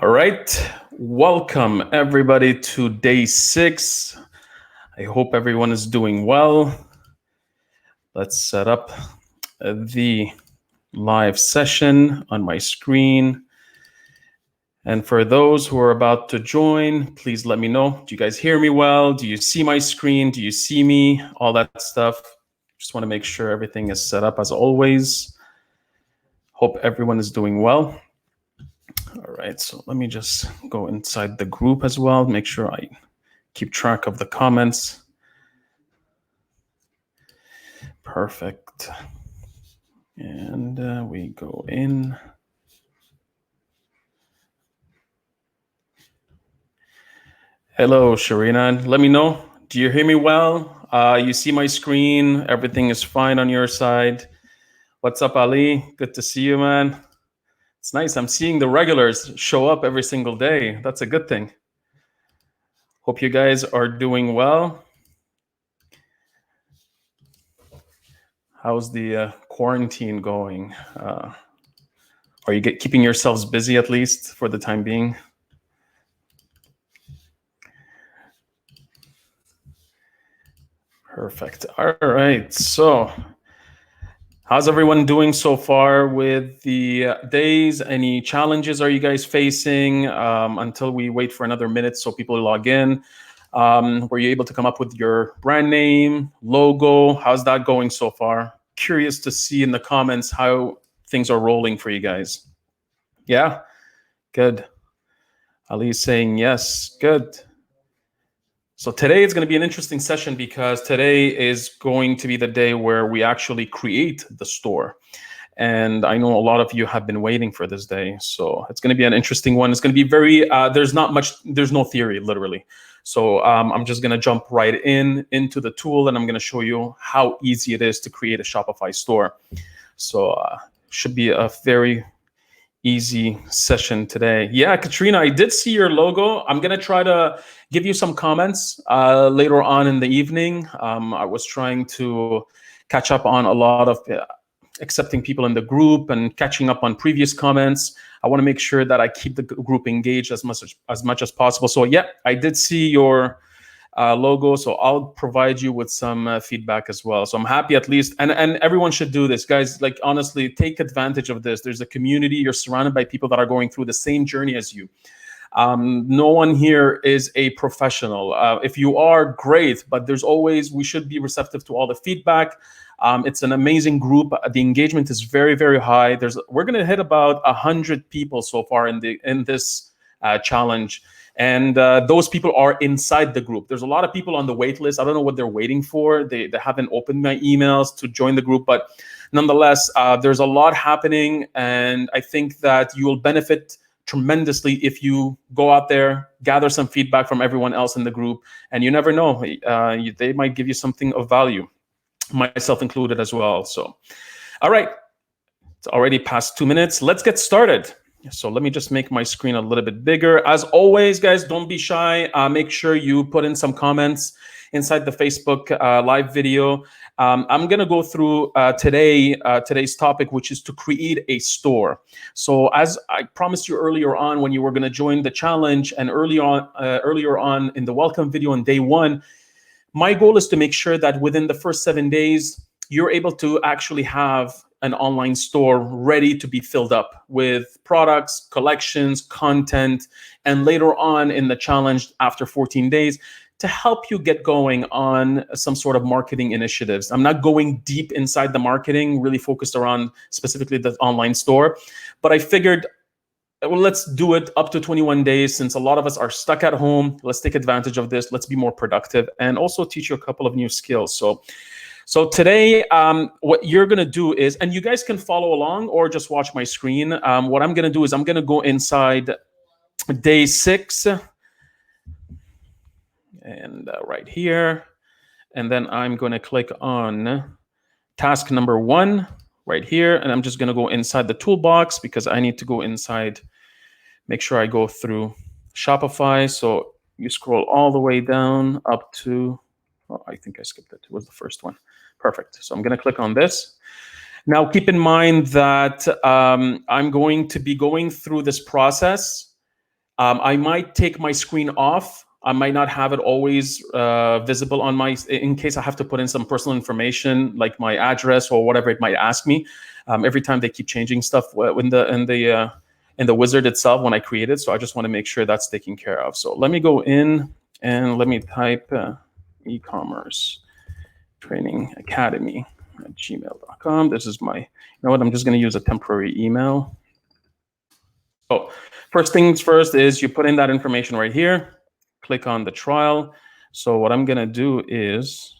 All right, welcome everybody to day 6. I hope everyone is doing well. Let's set up the live session on my screen. And for those who are about to join, please let me know. Do you guys hear me well? Do you see my screen? Do you see me? All that stuff. Just want to make sure everything is set up as always. Hope everyone is doing well. All right, so let me just go inside the group as well, make sure I keep track of the comments. Perfect. And we go in. Hello, Sharina. Let me know. Do you hear me well? You see my screen? Everything is fine on your side? What's up, Ali? Good to see you, man. It's nice. I'm seeing the regulars show up every single day. That's a good thing. Hope you guys are doing well. How's the quarantine going? Are you keeping yourselves busy at least for the time being? Perfect. All right. So how's everyone doing so far with the days? Any challenges are you guys facing until we wait for another minute so people log in? Were you able to come up with your brand name, logo? How's that going so far? Curious to see in the comments how things are rolling for you guys. Yeah, good. Ali is saying yes, good. So today is going to be an interesting session because today is going to be the day where we actually create the store. And I know a lot of you have been waiting for this day. So it's going to be an interesting one. It's going to be very, there's no theory, literally. So I'm just going to jump right into the tool and I'm going to show you how easy it is to create a Shopify store. So should be a very easy session today. Yeah, Katrina, I did see your logo. I'm going to try to give you some comments later on in the evening. I was trying to catch up on a lot of accepting people in the group and catching up on previous comments. I want to make sure that I keep the group engaged as much as possible. So yeah, I did see your logo, so I'll provide you with some feedback as well. So I'm happy at least, and everyone should do this, guys. Like honestly, take advantage of this. There's a community. You're surrounded by people that are going through the same journey as you. No one here is a professional. If you are, great, but we should be receptive to all the feedback. It's an amazing group. The engagement is very, very high. We're going to hit about 100 people so far in this challenge. And those people are inside the group. There's a lot of people on the wait list. I don't know what they're waiting for. They haven't opened my emails to join the group, but nonetheless, there's a lot happening. And I think that you will benefit tremendously if you go out there, gather some feedback from everyone else in the group. And you never know, they might give you something of value, myself included as well. So, all right, it's already past 2 minutes. Let's get started. So let me just make my screen a little bit bigger. As always, guys, don't be shy. Make sure you put in some comments inside the Facebook live video. I'm going to go through today's topic, which is to create a store. So as I promised you earlier on when you were going to join the challenge and earlier on in the welcome video on day 1, my goal is to make sure that within the first 7 days, you're able to actually have an online store ready to be filled up with products, collections, content, and later on in the challenge after 14 days to help you get going on some sort of marketing initiatives. I'm not going deep inside the marketing, really focused around specifically the online store, but I figured, well, let's do it up to 21 days since a lot of us are stuck at home. Let's take advantage of this. Let's be more productive and also teach you a couple of new skills. So today, what you're going to do is, and you guys can follow along or just watch my screen. What I'm going to do is I'm going to go inside day 6 and right here. And then I'm going to click on task number 1 right here. And I'm just going to go inside the toolbox because I need to go inside, make sure I go through Shopify. So you scroll all the way down up to, oh, I think I skipped it. It was the first one. Perfect. So I'm going to click on this. Now, keep in mind that I'm going to be going through this process I might take my screen off. I might not have it always visible on my, in case I have to put in some personal information like my address or whatever it might ask me. Every time they keep changing stuff in the wizard itself when I create it. So I just want to make sure that's taken care of. So let me go in and let me type eCommerce Training Academy at gmail.com. This is my, you know what, I'm just going to use a temporary email. Oh, first things first is you put in that information right here, click on the trial. So what I'm going to do is,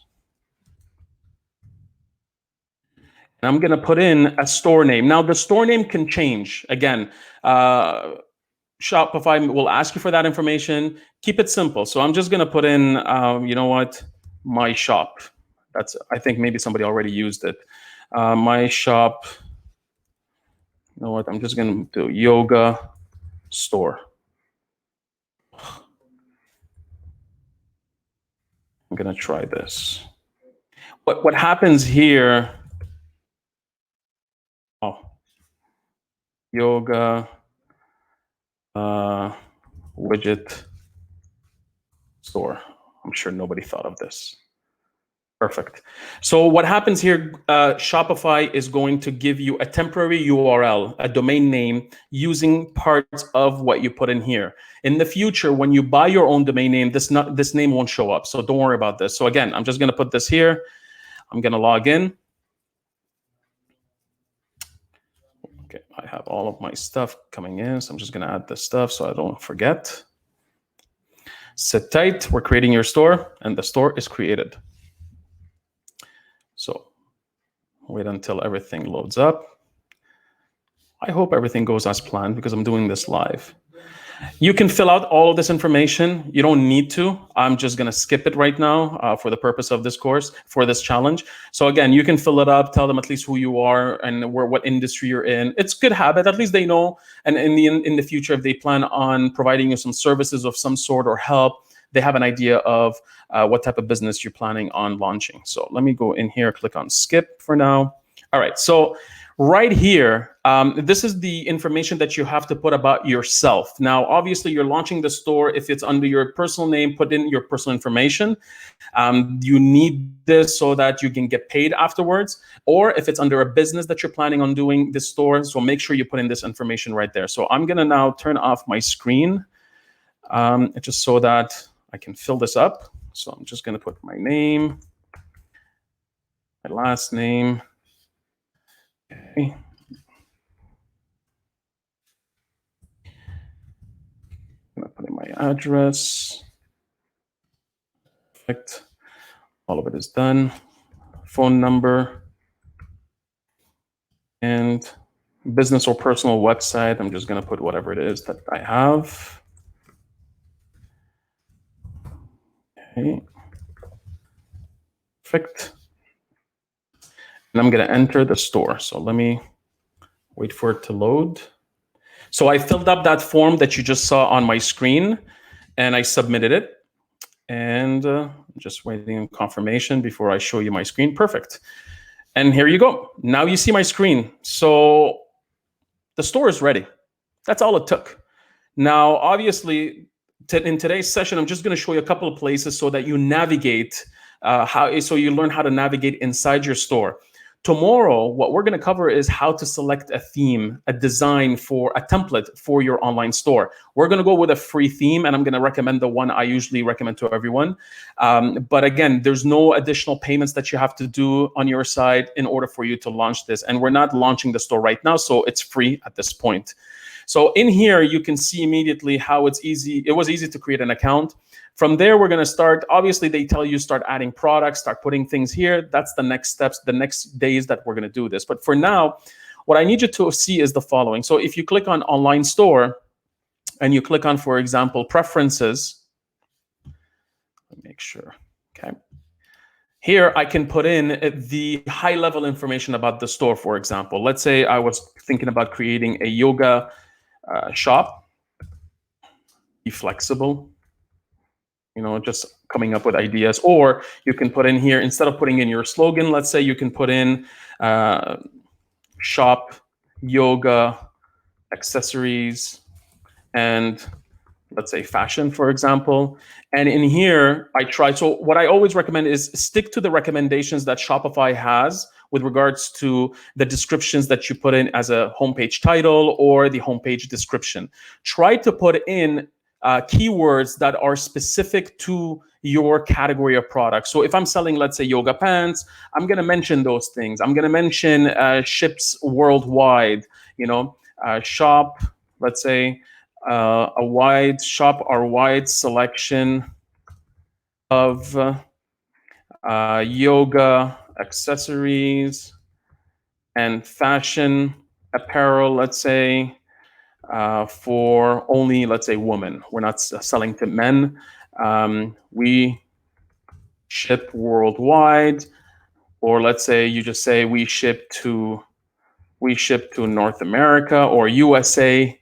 I'm going to put in a store name. Now the store name can change. Again, Shopify will ask you for that information. Keep it simple. So I'm just going to put in, you know what, my shop. That's, I think maybe somebody already used it. My shop, you know what, I'm just going to do yoga store. I'm going to try this. What happens here, oh, yoga widget store. I'm sure nobody thought of this. Perfect. So what happens here, Shopify is going to give you a temporary URL, a domain name, using parts of what you put in here. In the future, when you buy your own domain name, this name won't show up. So don't worry about this. So again, I'm just going to put this here. I'm going to log in. Okay, I have all of my stuff coming in. So I'm just going to add this stuff so I don't forget. Sit tight. We're creating your store, and the store is created. So wait until everything loads up. I hope everything goes as planned because I'm doing this live. You can fill out all of this information. You don't need to. I'm just going to skip it right now for the purpose of this course, for this challenge. So again, you can fill it up, tell them at least who you are and what industry you're in. It's good habit. At least they know. And in the future, if they plan on providing you some services of some sort or help, they have an idea of what type of business you're planning on launching. So let me go in here, click on skip for now. All right, so right here, this is the information that you have to put about yourself. Now, obviously, you're launching the store. If it's under your personal name, put in your personal information. You need this so that you can get paid afterwards. Or if it's under a business that you're planning on doing this store, so make sure you put in this information right there. So I'm gonna now turn off my screen just so that I can fill this up. So I'm just gonna put my name, my last name. Okay. I'm gonna put in my address. Perfect. All of it is done. Phone number and business or personal website. I'm just gonna put whatever it is that I have. Okay. Perfect. And I'm gonna enter the store. So let me wait for it to load. So I filled up that form that you just saw on my screen and I submitted it. And just waiting on confirmation before I show you my screen. Perfect. And here you go. Now you see my screen. So the store is ready. That's all it took. Now, obviously, in today's session, I'm just going to show you a couple of places so that you navigate, so you learn how to navigate inside your store. Tomorrow, what we're going to cover is how to select a theme, a design for a template for your online store. We're going to go with a free theme, and I'm going to recommend the one I usually recommend to everyone. But again, there's no additional payments that you have to do on your side in order for you to launch this. And we're not launching the store right now, so it's free at this point. So in here, you can see immediately how it's easy. It was easy to create an account. From there, we're going to start. Obviously, they tell you start adding products, start putting things here. That's the next steps, the next days that we're going to do this. But for now, what I need you to see is the following. So if you click on online store and you click on, for example, preferences, let me make sure. Okay. Here, I can put in the high level information about the store, for example. Let's say I was thinking about creating a yoga shop. Be flexible. You know, just coming up with ideas. Or you can put in here, instead of putting in your slogan, let's say you can put in shop yoga accessories and let's say fashion, for example. And in here, so what I always recommend is stick to the recommendations that Shopify has with regards to the descriptions that you put in as a homepage title or the homepage description. Try to put in keywords that are specific to your category of products. So if I'm selling, let's say, yoga pants, I'm going to mention those things. I'm going to mention ships worldwide, shop, let's say, our wide selection of yoga accessories and fashion apparel, let's say, for only, let's say, women. We're not selling to men. We ship worldwide, or let's say you just say we ship to North America or USA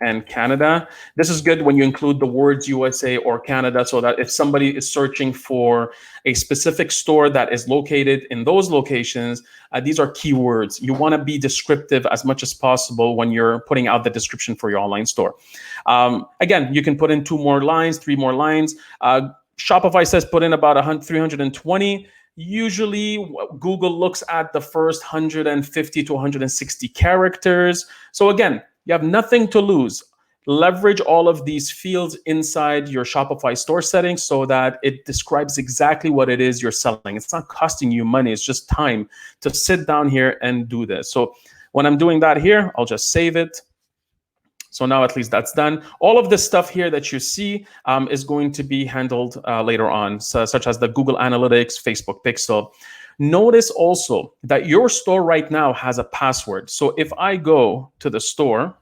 and Canada. This is good when you include the words USA or Canada, so that if somebody is searching for a specific store that is located in those locations, these are keywords. You want to be descriptive as much as possible when you're putting out the description for your online store. Again, you can put in 2 more lines, 3 more lines. Shopify says put in about 320. Usually Google looks at the first 150 to 160 characters. So again, you have nothing to lose. Leverage all of these fields inside your Shopify store settings so that it describes exactly what it is you're selling. It's not costing you money. It's just time to sit down here and do this. So when I'm doing that here, I'll just save it. So now at least that's done. All of this stuff here that you see is going to be handled later on, such as the Google Analytics, Facebook Pixel. Notice also that your store right now has a password. So if I go to the store,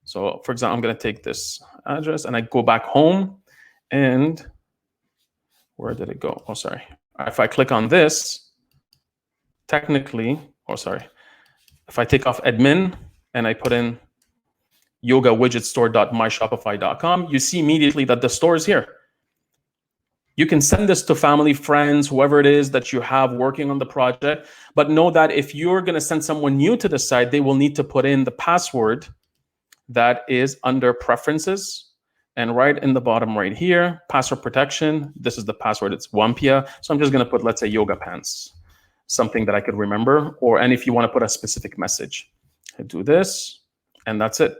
so for example, I'm going to take this address and I go back home, and where did it go? Oh, sorry. If I click on this, technically, if I take off admin and I put in yogawidgetstore.myshopify.com, you see immediately that the store is here. You can send this to family, friends, whoever it is that you have working on the project, but know that if you're going to send someone new to the site, they will need to put in the password that is under preferences, and right in the bottom right here, password protection. This is the password. It's Wampia. So I'm just going to put, let's say, yoga pants, something that I could remember, and if you want to put a specific message, I do this, and that's it.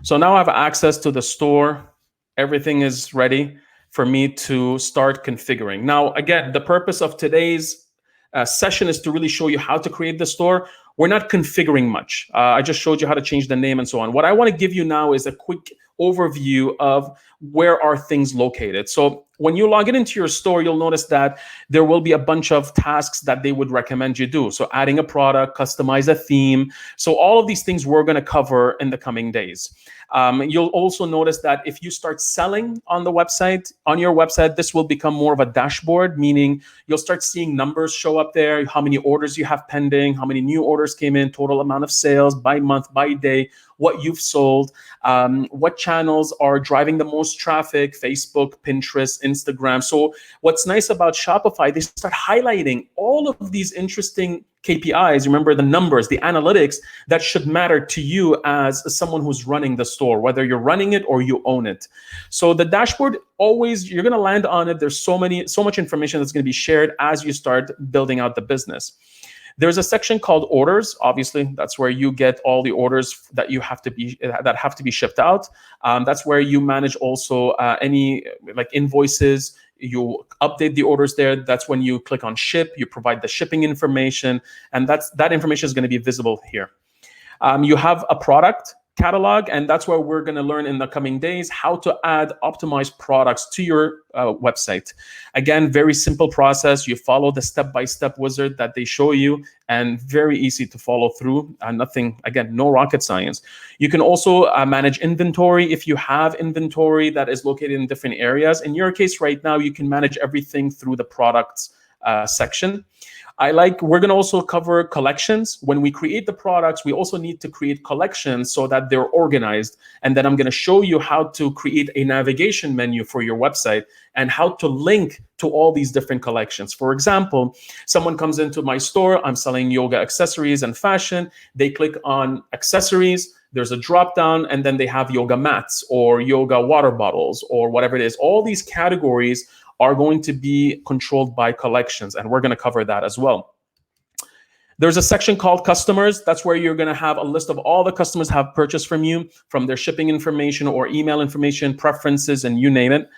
So now I have access to the store. Everything is ready for me to start configuring. Now, again, the purpose of today's session is to really show you how to create the store. We're not configuring much. I just showed you how to change the name and so on. What I want to give you now is a quick overview of where are things located. So when you log into your store, you'll notice that there will be a bunch of tasks that they would recommend you do. So adding a product, customize a theme. So all of these things we're going to cover in the coming days. You'll also notice that if you start selling on your website, this will become more of a dashboard, meaning you'll start seeing numbers show up there, how many orders you have pending, how many new orders came in, total amount of sales by month, by day, what you've sold, what channels are driving the most traffic, Facebook, Pinterest, Instagram. So what's nice about Shopify, they start highlighting all of these interesting KPIs, remember the numbers, the analytics that should matter to you as someone who's running the store, whether you're running it or you own it. So the dashboard, always, you're going to land on it. There's so much information that's going to be shared as you start building out the business. There's a section called orders. Obviously, that's where you get all the orders that have to be shipped out. That's where you manage also any like invoices. You update the orders there. That's when you click on ship. You provide the shipping information, and that information is going to be visible here. You have a product catalog, and that's where we're going to learn in the coming days how to add optimized products to your website. Again, very simple process. You follow the step-by-step wizard that they show you, and very easy to follow through. Nothing, again, no rocket science. You can also manage inventory if you have inventory that is located in different areas. In your case right now, you can manage everything through the products section. We're going to also cover collections. When we create the products, we also need to create collections so that they're organized. And then I'm going to show you how to create a navigation menu for your website and how to link to all these different collections. For example, someone comes into my store, I'm selling yoga accessories and fashion. They click on accessories, there's a drop down, and then they have yoga mats or yoga water bottles or whatever it is. All these categories are going to be controlled by collections, and we're going to cover that as well. There's a section called customers. That's where you're going to have a list of all the customers have purchased from you, from their shipping information or email information, preferences, and you name it.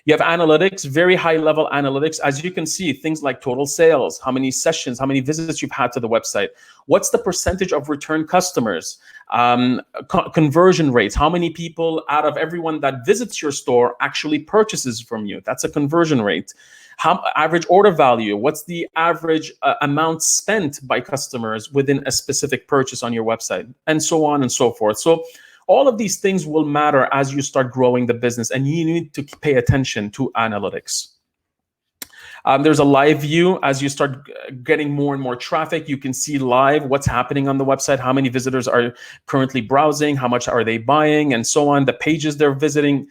You have analytics, very high level analytics. As you can see, things like total sales, how many sessions, how many visits you've had to the website, what's the percentage of return customers, conversion rates, how many people out of everyone that visits your store actually purchases from you. That's a conversion rate. Average order value, what's the average amount spent by customers within a specific purchase on your website, and so on and so forth. So all of these things will matter as you start growing the business, and you need to pay attention to analytics. There's a live view. As you start getting more and more traffic, you can see live what's happening on the website, how many visitors are currently browsing, how much are they buying, and so on, the pages they're visiting.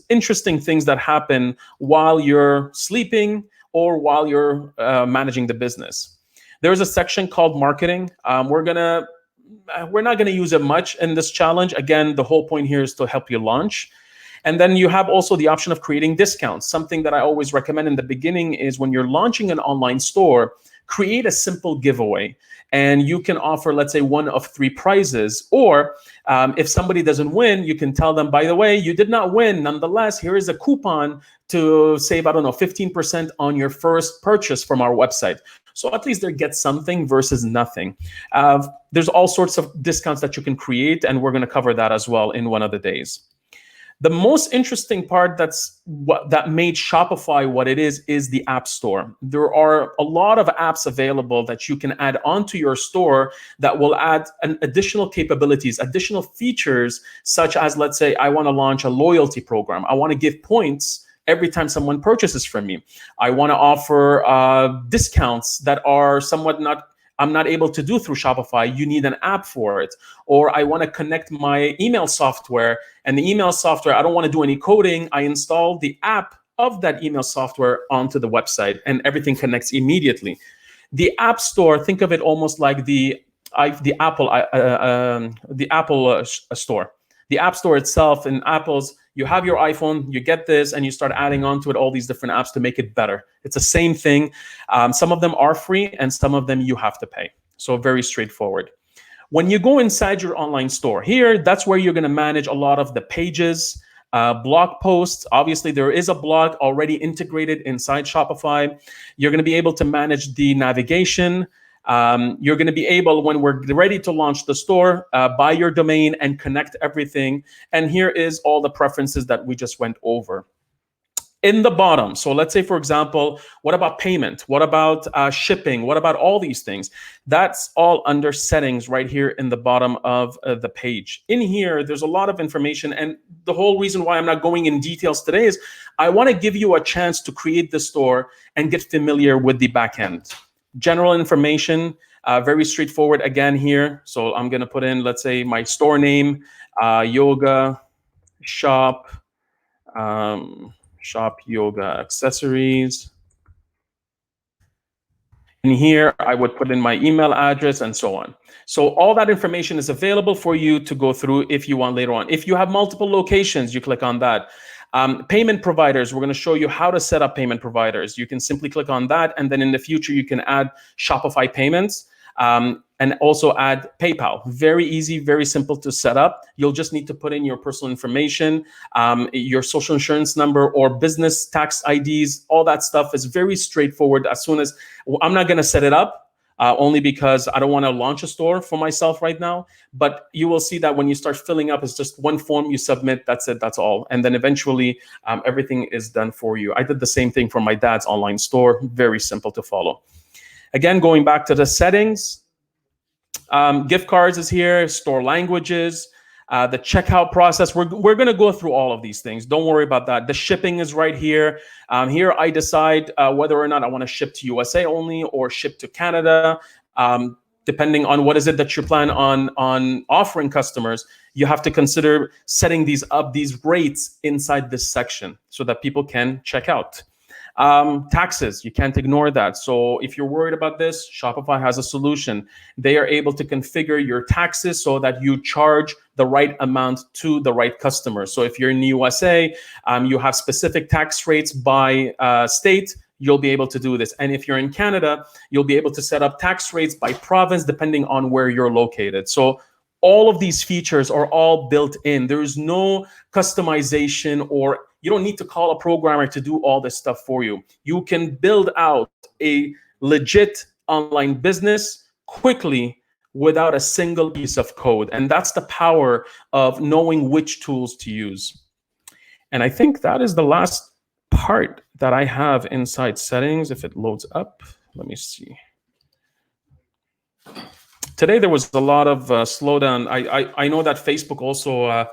Interesting things that happen while you're sleeping or while you're managing the business. There's a section called marketing. We're not going to use it much in this challenge. Again, the whole point here is to help you launch. And then you have also the option of creating discounts. Something that I always recommend in the beginning is when you're launching an online store, create a simple giveaway. And you can offer, let's say, 1 of 3 prizes. Or if somebody doesn't win, you can tell them, by the way, you did not win. Nonetheless, here is a coupon to save, 15% on your first purchase from our website. So at least they get something versus nothing. There's all sorts of discounts that you can create, and we're going to cover that as well in one of the days. The most interesting part that made Shopify what it is the App Store. There are a lot of apps available that you can add onto your store that will add additional capabilities, additional features, such as, let's say, I want to launch a loyalty program. I want to give points every time someone purchases from me. I want to offer discounts that are I'm not able to do through Shopify. You need an app for it. Or I want to connect my email software, and the email software, I don't want to do any coding. I install the app of that email software onto the website, and everything connects immediately. The App Store, think of it almost like the Apple Store. The App Store itself in Apple's, you have your iPhone, you get this, and you start adding onto it all these different apps to make it better. It's the same thing. Some of them are free, and some of them you have to pay. So very straightforward. When you go inside your online store, here, that's where you're going to manage a lot of the pages, blog posts. Obviously, there is a blog already integrated inside Shopify. You're going to be able to manage the navigation. You're going to be able, when we're ready to launch the store, buy your domain and connect everything. And here is all the preferences that we just went over. In the bottom, so let's say, for example, what about payment? What about shipping? What about all these things? That's all under settings right here in the bottom of the page. In here, there's a lot of information. And the whole reason why I'm not going in details today is I want to give you a chance to create the store and get familiar with the back end. General information, very straightforward again here. So I'm going to put in, let's say, my store name, yoga shop, shop yoga accessories. And here I would put in my email address and so on. So all that information is available for you to go through if you want later on. If you have multiple locations, you click on that. Payment providers, we're going to show you how to set up payment providers. You can simply click on that, and then in the future, you can add Shopify payments and also add PayPal. Very easy, very simple to set up. You'll just need to put in your personal information, your social insurance number or business tax IDs. All that stuff is very straightforward. As soon as I'm not going to set it up, only because I don't want to launch a store for myself right now. But you will see that when you start filling up, it's just one form you submit. That's it. That's all. And then eventually everything is done for you. I did the same thing for my dad's online store. Very simple to follow. Again, going back to the settings, gift cards is here, store languages. the checkout process. We're going to go through all of these things. Don't worry about that. The shipping is right here. Here I decide whether or not I want to ship to USA only or ship to Canada. Depending on what is it that you plan on offering customers, you have to consider setting these rates inside this section so that people can check out. Taxes, you can't ignore that. So if you're worried about this, Shopify has a solution. They are able to configure your taxes so that you charge the right amount to the right customer. So if you're in the USA, you have specific tax rates by state, you'll be able to do this. And if you're in Canada, you'll be able to set up tax rates by province depending on where you're located. So all of these features are all built in. There's no customization, or you don't need to call a programmer to do all this stuff for you. You can build out a legit online business quickly without a single piece of code. And that's the power of knowing which tools to use. And I think that is the last part that I have inside settings. If it loads up, let me see. Today there was a lot of slowdown. I know that Facebook also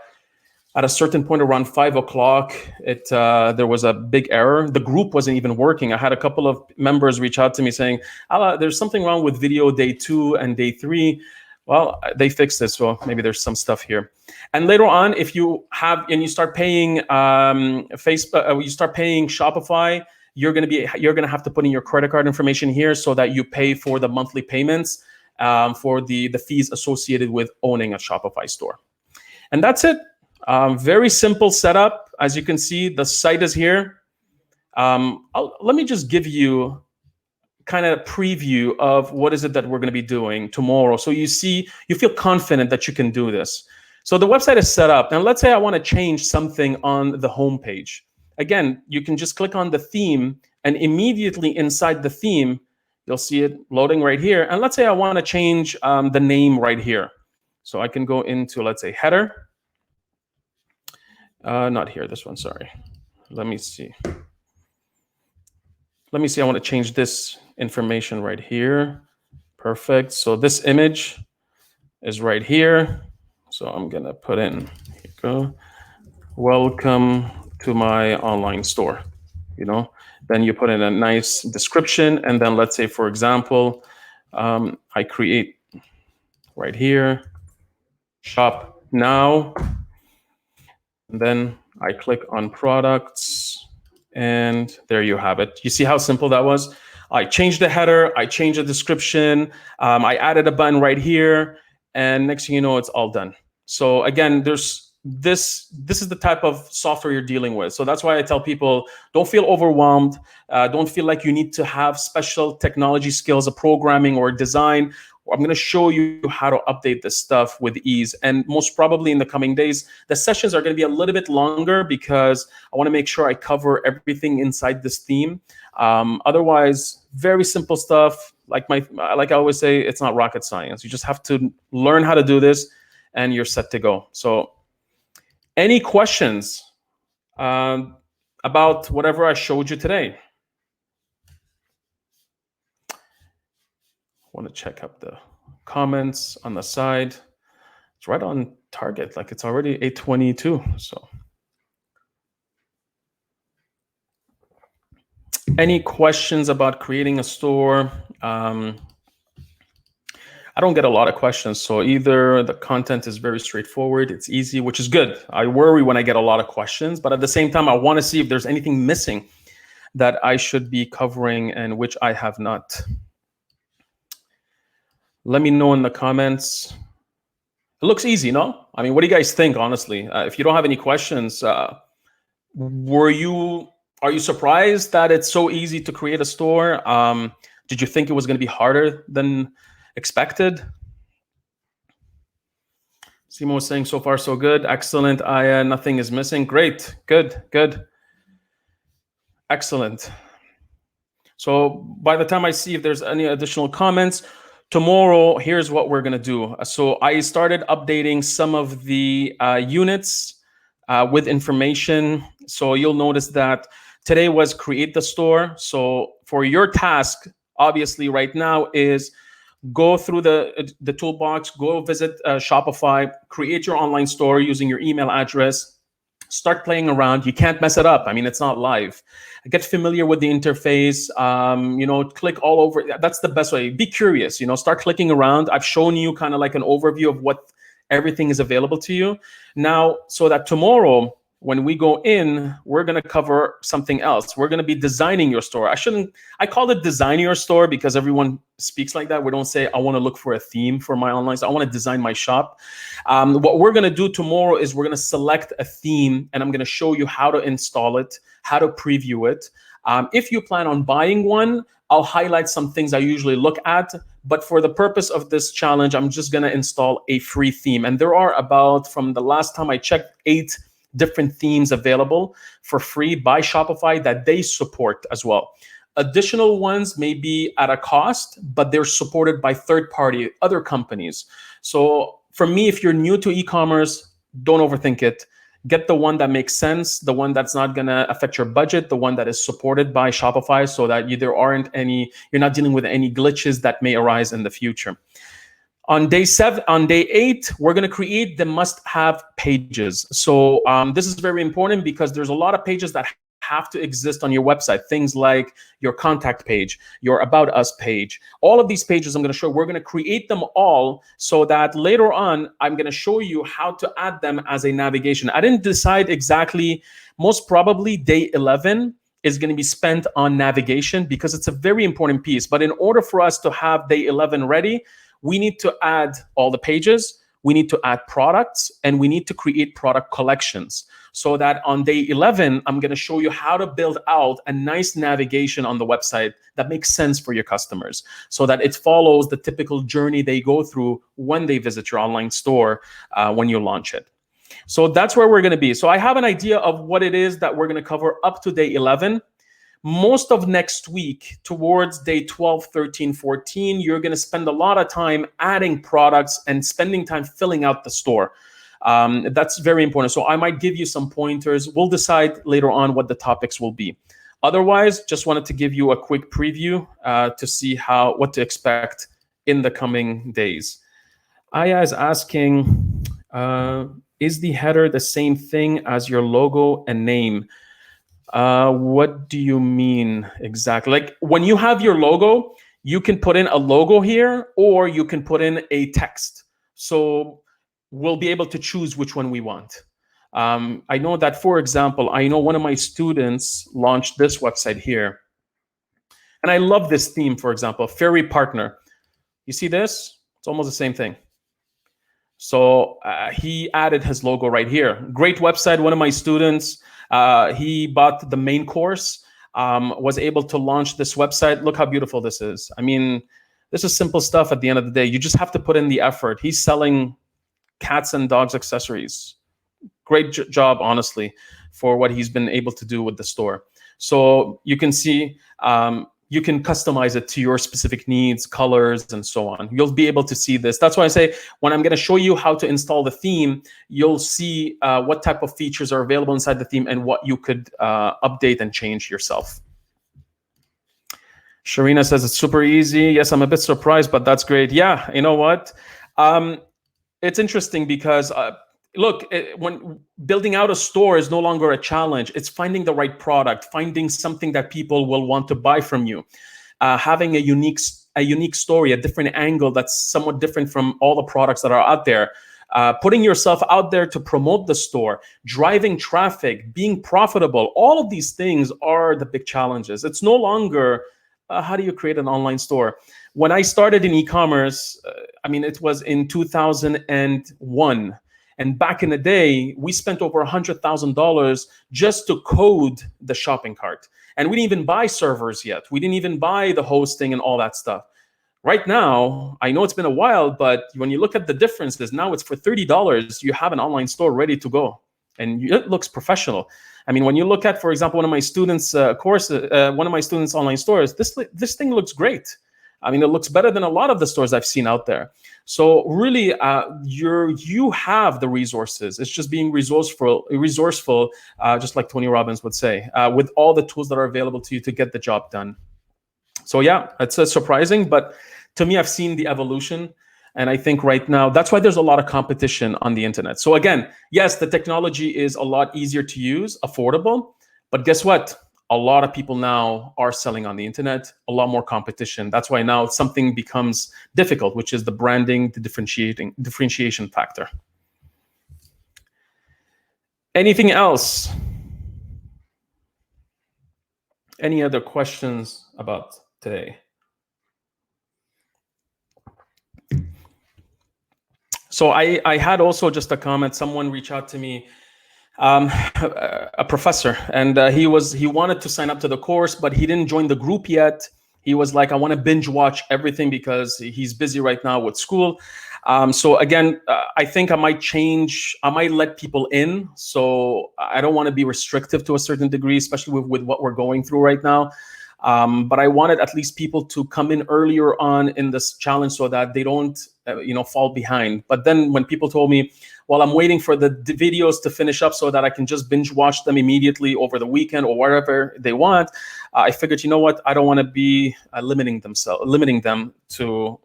at a certain point around 5 o'clock, there was a big error. The group wasn't even working. I had a couple of members reach out to me saying, Alaa, there's something wrong with video day 2 and day 3. Well, they fixed it, so maybe there's some stuff here. And later on, if you have and you start paying Facebook, you start paying Shopify, you're gonna have to put in your credit card information here so that you pay for the monthly payments for the fees associated with owning a Shopify store. And that's it. Very simple setup. As you can see, the site is here. Let me just give you kind of preview of what is it that we're going to be doing tomorrow. So you feel confident that you can do this. So the website is set up. And let's say I want to change something on the home page. Again, you can just click on the theme, and immediately inside the theme, you'll see it loading right here. And let's say I want to change the name right here. So I can go into, let's say, header. Not here, this one, sorry. Let me see. I want to change this information right here. Perfect. So this image is right here. So I'm going to put in, here you go, welcome to my online store. Then you put in a nice description. And then let's say, for example, I create right here, shop now. And then I click on products, and there you have it. You see how simple that was? I changed the header, I changed the description, I added a button right here, and next thing you know, it's all done. So again, this is the type of software you're dealing with. So that's why I tell people, don't feel overwhelmed. Don't feel like you need to have special technology skills of programming or design. I'm going to show you how to update this stuff with ease. And most probably in the coming days, the sessions are going to be a little bit longer because I want to make sure I cover everything inside this theme. Otherwise, very simple stuff. Like I always say, it's not rocket science. You just have to learn how to do this and you're set to go. So any questions about whatever I showed you today? Want to check up the comments on the side. It's right on target, like it's already 8:22. So any questions about creating a store? I don't get a lot of questions, so either the content is very straightforward, it's easy, which is good. I worry when I get a lot of questions, but at the same time, I want to see if there's anything missing that I should be covering and which I have not. Let me know in the comments. It looks easy, no? I mean, what do you guys think, honestly? If you don't have any questions, are you surprised that it's so easy to create a store? Did you think it was going to be harder than expected? Simo was saying, so far, so good. Excellent, Aya. Nothing is missing. Great. Good. Excellent. So by the time I see if there's any additional comments, tomorrow, here's what we're going to do. So I started updating some of the units with information. So you'll notice that today was create the store. So for your task, obviously right now is go through the toolbox, go visit Shopify, create your online store using your email address, start playing around. You can't mess it up. I mean, it's not live. Get familiar with the interface. Click all over. That's the best way. Be curious. Start clicking around. I've shown you kind of like an overview of what everything is available to you now, so that tomorrow when we go in, we're going to cover something else. We're going to be designing your store. I call it design your store because everyone speaks like that. We don't say, I want to look for a theme for my online store. I want to design my shop. What we're going to do tomorrow is we're going to select a theme, and I'm going to show you how to install it, how to preview it. If you plan on buying one, I'll highlight some things I usually look at. But for the purpose of this challenge, I'm just going to install a free theme. And there are about, from the last time I checked, 8 different themes available for free by Shopify that they support as well. Additional ones may be at a cost, but they're supported by third-party other companies. So for me, if you're new to e-commerce, don't overthink it. Get the one that makes sense, the one that's not going to affect your budget, the one that is supported by Shopify, so that you're not dealing with any glitches that may arise in the future. On day 8, we're going to create the must-have pages. So this is very important because there's a lot of pages that have to exist on your website. Things like your contact page, your About Us page. All of these pages I'm going to show, we're going to create them all so that later on, I'm going to show you how to add them as a navigation. I didn't decide exactly. Most probably day 11 is going to be spent on navigation because it's a very important piece. But in order for us to have day 11 ready, we need to add all the pages, we need to add products, and we need to create product collections. So that on day 11, I'm going to show you how to build out a nice navigation on the website that makes sense for your customers, so that it follows the typical journey they go through when they visit your online store when you launch it. So that's where we're going to be. So I have an idea of what it is that we're going to cover up to day 11. Most of next week, towards day 12, 13, 14, you're going to spend a lot of time adding products and spending time filling out the store. That's very important. So I might give you some pointers. We'll decide later on what the topics will be. Otherwise, just wanted to give you a quick preview to see what to expect in the coming days. Aya is asking, is the header the same thing as your logo and name? What do you mean exactly? Like when you have your logo, you can put in a logo here, or you can put in a text. So we'll be able to choose which one we want. I know that, for example, I know one of my students launched this website here. And I love this theme, for example, Fairy Partner. You see this? It's almost the same thing. So he added his logo right here. Great website. One of my students, he bought the main course, was able to launch this website. Look how beautiful this is. I mean, this is simple stuff at the end of the day. You just have to put in the effort. He's selling cats and dogs accessories. Great job, honestly, for what he's been able to do with the store. So you can see, you can customize it to your specific needs, colors, and so on. You'll be able to see this. That's why I say, when I'm going to show you how to install the theme, you'll see what type of features are available inside the theme and what you could update and change yourself. Sharina says it's super easy. Yes, I'm a bit surprised, but that's great. Yeah, you know what? It's interesting because look, when building out a store is no longer a challenge. It's finding the right product, finding something that people will want to buy from you, having a unique story, a different angle that's somewhat different from all the products that are out there, putting yourself out there to promote the store, driving traffic, being profitable. All of these things are the big challenges. It's no longer how do you create an online store? When I started in e-commerce, it was in 2001. And back in the day, we spent over $100,000 just to code the shopping cart. And we didn't even buy servers yet. We didn't even buy the hosting and all that stuff. Right now, I know it's been a while, but when you look at the differences, now it's for $30, you have an online store ready to go. And it looks professional. When you look at, for example, one of my students' one of my students' online stores, this thing looks great. It looks better than a lot of the stores I've seen out there. So really, you have the resources. It's just being resourceful, just like Tony Robbins would say, with all the tools that are available to you to get the job done. So yeah, it's surprising, but to me, I've seen the evolution. And I think right now, that's why there's a lot of competition on the internet. So again, yes, the technology is a lot easier to use, affordable, but guess what? A lot of people now are selling on the internet, a lot more competition. That's why now something becomes difficult, which is the branding, the differentiation factor. Anything else? Any other questions about today? So I had also just a comment. Someone reached out to me, a professor, and he wanted to sign up to the course, but he didn't join the group yet. He was like, I want to binge watch everything because he's busy right now with school. So again, I think I might let people in. So I don't want to be restrictive to a certain degree, especially with what we're going through right now. But I wanted at least people to come in earlier on in this challenge so that they don't, fall behind. But then when people told me, well, I'm waiting for the videos to finish up so that I can just binge watch them immediately over the weekend or wherever they want, I figured, you know what, I don't want to be limiting them to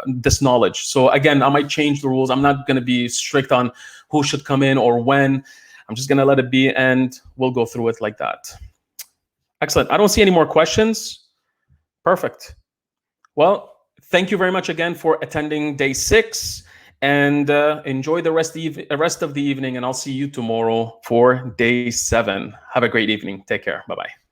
this knowledge. So again, I might change the rules. I'm not going to be strict on who should come in or when. I'm just going to let it be, and we'll go through it like that. Excellent. I don't see any more questions. Perfect. Well, thank you very much again for attending day 6, and enjoy the rest of the evening, and I'll see you tomorrow for day 7. Have a great evening. Take care. Bye-bye.